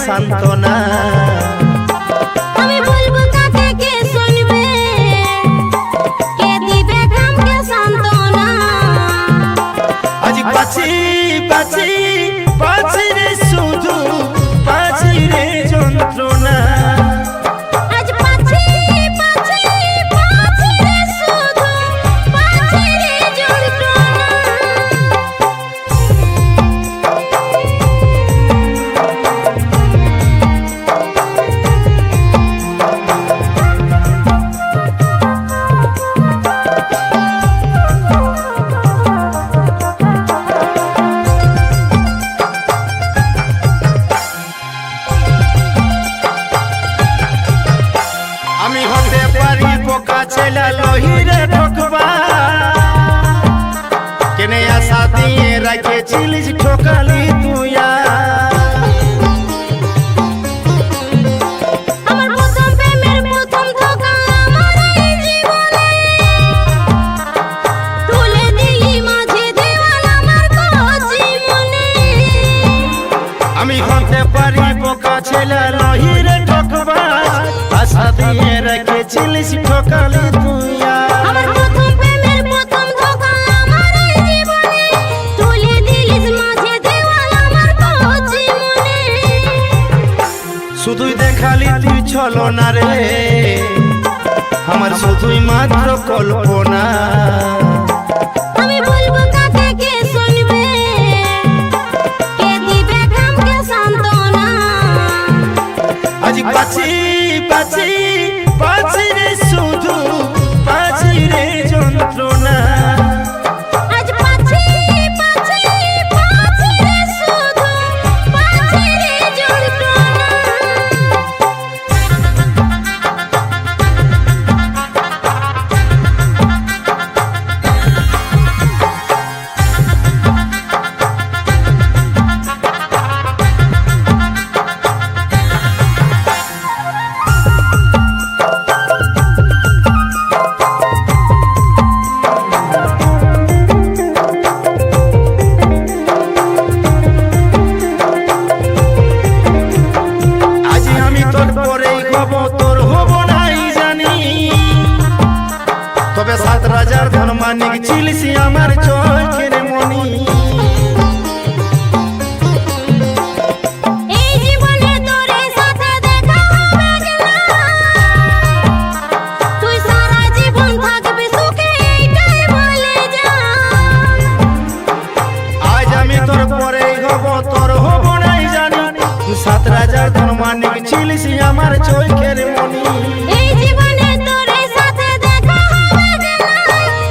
সান্তনা। আমি বলবো কাকে কে শুনবে, কে দিবে ঘামকে সান্তনা। আজ পাছি পাছি পাছি রে শুধু পাছি রে যন্ত্রণা। আজ পাছি পাছি পাছি রে শুধু পাছি রে যন্ত্রণা। আমি হতে পারি বোকা ছেলে লহিরে ঠকবা, কেনে আশা দিয়ে রাখেছিলিস ঠকালি তুইয়া। আমার প্রথম প্রেমের প্রথম ধোঁকা আমার এই জীবনে, তুলে দিলি মাঝে দেওয়াল আমার কচি মনে। আমি হতে পারি বোকা ছেলে লহিরে ঠকবা, আশা দিয়ে রেখেছিলিস ঠকালি তুইয়া। আমার প্রথম প্রেমের প্রথম ধোঁকা আমার এই জীবনে, তুলে দিলিস মাঝে দেওয়াল আমার কচি মনে। শুধুই দেখালি তুই ছলনা রে, আমার শুধুই মাত্র কল্পনা। আমি বলবো কাকে কে শুনবে, কে দিবে ঘামকে সান্তনা। আজ পাছি পাছি পাছি রে শুধু পাছি রে যন্ত্রণা। আজ পাছি পাছি পাছি রে শুধু পাছি রে যন্ত্রণা। আজ আমি তোর পরেই হব, তোর হব নাই জানি, তবে ৭ রাজার ধন মানিক ছিলিস আমার চোখের মনি। এই জীবনে তোর সাথে দেখা হবে না, তুই সারা জীবন থাকবি সুখে এইটাই বলে যা। আজ আমি তোর পরেই হব, তোর হব নাই জানি, ৭ রাজার ধন মানিক ছিলিস আমার চোখের মনি। এই জীবনে তোর সাথে দেখা হবে না,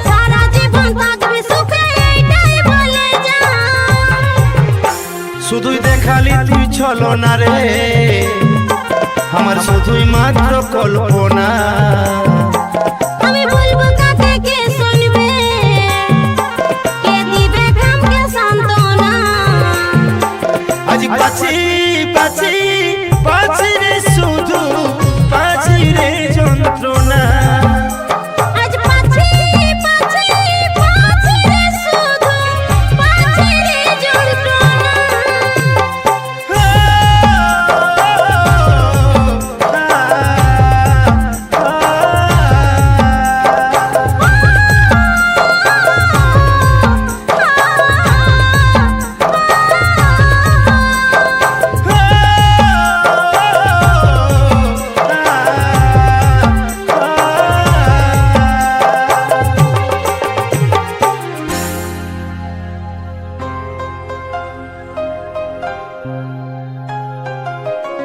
সারা জীবন থাকবি সুখে এইটাই বলে যা। শুধুই দেখালি তুই ছলনা রে, আমার শুধুই মাত্র কল্পনা। আমি বলবো কাকে কে শুনবে, কে দিবে ঘামকে সান্তনা। আজ পাছি পাছি পাছি রে শুধু